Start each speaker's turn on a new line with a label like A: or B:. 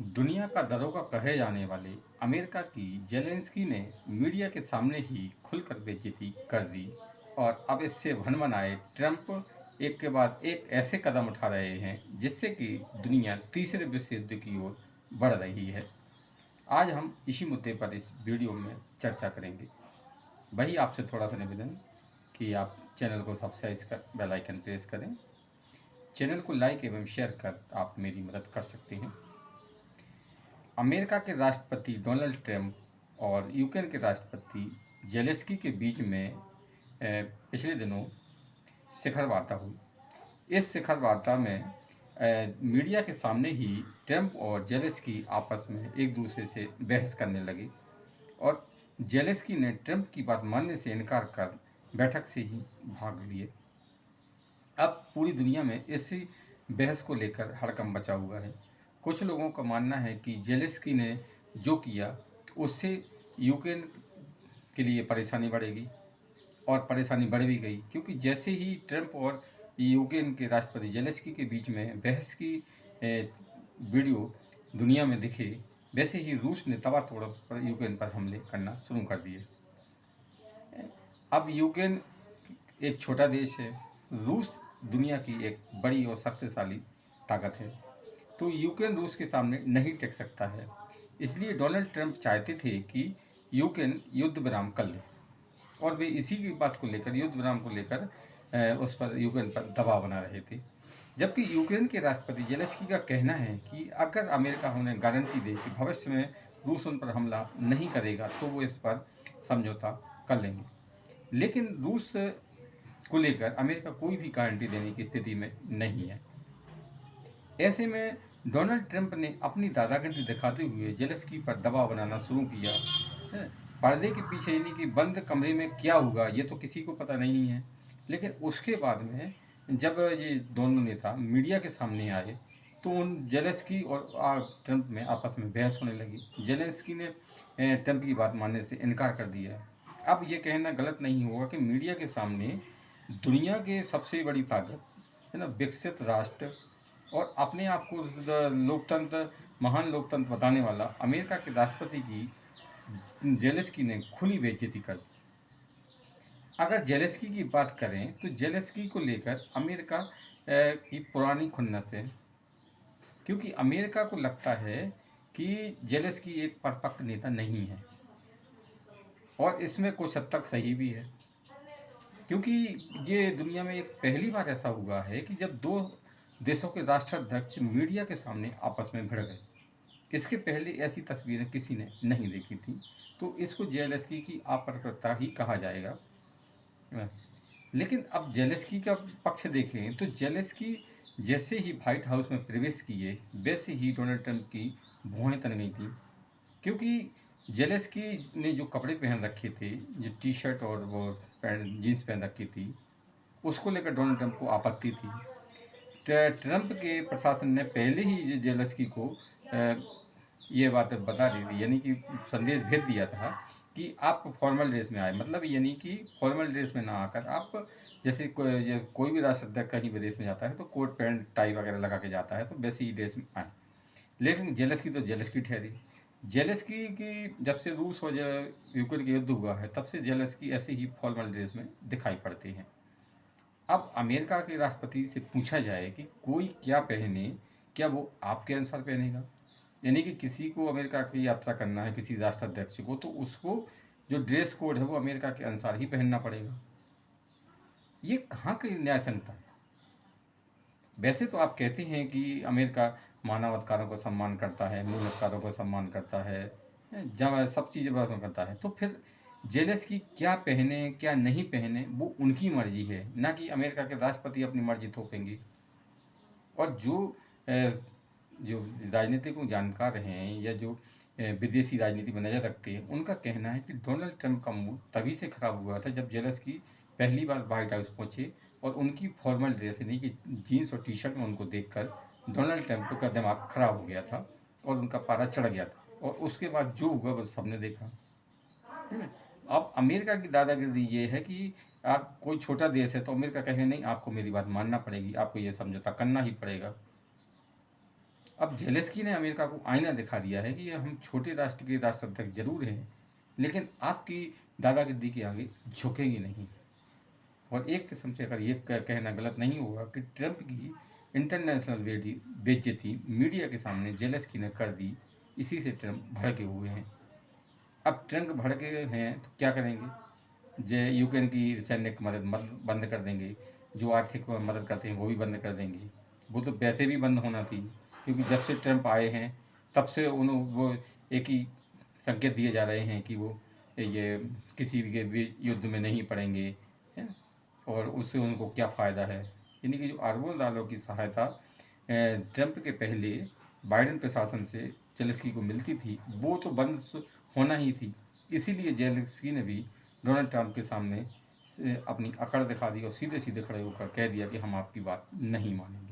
A: दुनिया का दरोगा कहे जाने वाले अमेरिका की जेलेंस्की ने मीडिया के सामने ही खुलकर बेइज्जती कर दी और अब इससे भनभनाए ट्रंप एक के बाद एक ऐसे कदम उठा रहे हैं जिससे कि दुनिया तीसरे विश्व युद्ध की ओर बढ़ रही है। आज हम इसी मुद्दे पर इस वीडियो में चर्चा करेंगे। वही आपसे थोड़ा सा निवेदन कि आप चैनल को सब्सक्राइब कर बेल आइकन प्रेस करें। चैनल को लाइक एवं शेयर कर आप मेरी मदद कर सकते हैं। अमेरिका के राष्ट्रपति डोनाल्ड ट्रंप और यूक्रेन के राष्ट्रपति जेलेंस्की के बीच में पिछले दिनों शिखर वार्ता हुई। इस शिखर वार्ता में मीडिया के सामने ही ट्रंप और जेलेंस्की आपस में एक दूसरे से बहस करने लगे और जेलेंस्की ने ट्रंप की बात मानने से इनकार कर बैठक से ही भाग लिए। अब पूरी दुनिया में इसी बहस को लेकर हड़कंप मचा हुआ है। कुछ लोगों का मानना है कि जेलेंस्की ने जो किया उससे यूक्रेन के लिए परेशानी बढ़ेगी और परेशानी बढ़ भी गई, क्योंकि जैसे ही ट्रंप और यूक्रेन के राष्ट्रपति जेलेंस्की के बीच में बहस की वीडियो दुनिया में दिखे, वैसे ही रूस ने ताबड़तोड़ पर यूक्रेन पर हमले करना शुरू कर दिए। अब यूक्रेन एक छोटा देश है, रूस दुनिया की एक बड़ी और शक्तिशाली ताकत है, तो यूक्रेन रूस के सामने नहीं टिक सकता है। इसलिए डोनाल्ड ट्रंप चाहते थे कि यूक्रेन युद्ध विराम कर ले और वे इसी की बात को लेकर, युद्ध विराम को लेकर उस पर यूक्रेन पर दबाव बना रहे थे। जबकि यूक्रेन के राष्ट्रपति जेलेंस्की का कहना है कि अगर अमेरिका उन्हें गारंटी दे कि भविष्य में रूस उन पर हमला नहीं करेगा तो वो इस पर समझौता कर लेंगे। लेकिन रूस को लेकर अमेरिका कोई भी गारंटी देने की स्थिति में नहीं है। ऐसे में डोनाल्ड ट्रंप ने अपनी दादागिरी दिखाते हुए जेलेंस्की पर दबाव बनाना शुरू किया। हैं, पर्दे के पीछे यानी कि बंद कमरे में क्या होगा ये तो किसी को पता नहीं है। लेकिन उसके बाद में जब ये दोनों नेता मीडिया के सामने आए तो उन जेलेंस्की और ट्रंप में आपस में बहस होने लगी। जेलेंस्की ने ट्रंप की बात मानने से इनकार कर दिया। अब ये कहना गलत नहीं होगा कि मीडिया के सामने दुनिया के सबसे बड़ी ताकत है ना, विकसित राष्ट्र और अपने आप को लोकतंत्र, महान लोकतंत्र बताने वाला अमेरिका के राष्ट्रपति की जेलेंस्की ने खुली बेइज्जती कर दी। अगर जेलेंस्की की बात करें तो जेलेंस्की को लेकर अमेरिका की पुरानी खुन्नस है, क्योंकि अमेरिका को लगता है कि जेलेंस्की एक परिपक्व नेता नहीं है और इसमें कुछ हद तक सही भी है, क्योंकि ये दुनिया में एक पहली बार ऐसा हुआ है कि जब दो देशों के राष्ट्राध्यक्ष मीडिया के सामने आपस में भिड़ गए। इसके पहले ऐसी तस्वीरें किसी ने नहीं देखी थी, तो इसको जेलेंस्की की अपरगता ही कहा जाएगा। लेकिन अब जेलेंस्की का पक्ष देखें तो जेलेंस्की जैसे ही व्हाइट हाउस में प्रवेश किए वैसे ही डोनाल्ड ट्रंप की भुआएं तन गई थी, क्योंकि जेलेंस्की ने जो कपड़े पहन रखे थे, जो टी शर्ट और वो पैंट जीन्स पहन रखी थी, उसको लेकर डोनाल्ड ट्रंप को आपत्ति थी। ट्रंप के प्रशासन ने पहले ही जेलेंस्की को ये बात बता दी थी, यानी कि संदेश भेज दिया था कि आप फॉर्मल ड्रेस में आए, मतलब यानी कि फॉर्मल ड्रेस में ना आकर आप जैसे कोई भी राष्ट्राध्यक्ष कहीं विदेश में जाता है तो कोट पैंट टाई वगैरह लगा के जाता है, तो वैसे ही ड्रेस में आए। लेकिन जेलेंस्की तो जेलेंस्की ठहरी। जेलेंस्की की जब से रूस और यूक्रेन का युद्ध हुआ है तब से जेलेंस्की ऐसे ही फॉर्मल ड्रेस में दिखाई पड़ते हैं। अब अमेरिका के राष्ट्रपति से पूछा जाए कि कोई क्या पहने, क्या वो आपके अनुसार पहनेगा? यानी कि किसी को अमेरिका की यात्रा करना है, किसी राष्ट्राध्यक्ष को, तो उसको जो ड्रेस कोड है वो अमेरिका के अनुसार ही पहनना पड़ेगा। ये कहाँ की न्याय संहिता है? वैसे तो आप कहते हैं कि अमेरिका मानवाधिकारों को सम्मान करता है, मूल अधिकारों को सम्मान करता है, जब सब चीज़ें बस करता है, तो फिर जेलेंस्की क्या पहने क्या नहीं पहने वो उनकी मर्जी है, ना कि अमेरिका के राष्ट्रपति अपनी मर्जी थोपेंगे। और जो राजनीतिक जानकार हैं या जो विदेशी राजनीति में नज़र रखते हैं, उनका कहना है कि डोनाल्ड ट्रंप का मूड तभी से खराब हुआ था जब जेलेंस्की पहली बार व्हाइट हाउस पहुंचे और उनकी फॉर्मल ड्रेस यानी कि जीन्स और टी शर्ट में उनको देखकर डोनाल्ड ट्रंप का दिमाग खराब हो गया था और उनका पारा चढ़ गया था, और उसके बाद जो हुआ वो सबने देखा। ठीक है। अब अमेरिका की दादागिरी ये है कि आप कोई छोटा देश है तो अमेरिका कहे नहीं, आपको मेरी बात मानना पड़ेगी, आपको ये समझौता करना ही पड़ेगा। अब जेलेंस्की ने अमेरिका को आईना दिखा दिया है कि ये हम छोटे राष्ट्र के राष्ट्राध्यक्ष जरूर हैं, लेकिन आपकी दादागिरी के आगे झुकेंगे नहीं। और एक किस्म से अगर ये कहना गलत नहीं होगा कि ट्रंप की इंटरनेशनल बेइज्जती मीडिया के सामने जेलेंस्की ने कर दी, इसी से ट्रंप भड़के हुए हैं। अब ट्रंप भड़के हैं तो क्या करेंगे? यूक्रेन की सैन्य बंद कर देंगे, जो आर्थिक मदद करते हैं वो भी बंद कर देंगे। वो तो वैसे भी बंद होना थी, क्योंकि जब से ट्रंप आए हैं तब से वो एक ही संकेत दिए जा रहे हैं कि वो ये किसी भी युद्ध में नहीं पड़ेंगे, है ना? और उससे उनको क्या फ़ायदा है? यानी कि जो अरबों डॉलर की सहायता ट्रंप के पहले बाइडेन प्रशासन से जेलेंस्की को मिलती थी, वो तो बंद होना ही थी। इसीलिए जेलेंस्की ने भी डोनाल्ड ट्रंप के सामने से अपनी अकड़ दिखा दी और सीधे सीधे खड़े होकर कह दिया कि हम आपकी बात नहीं मानेंगे।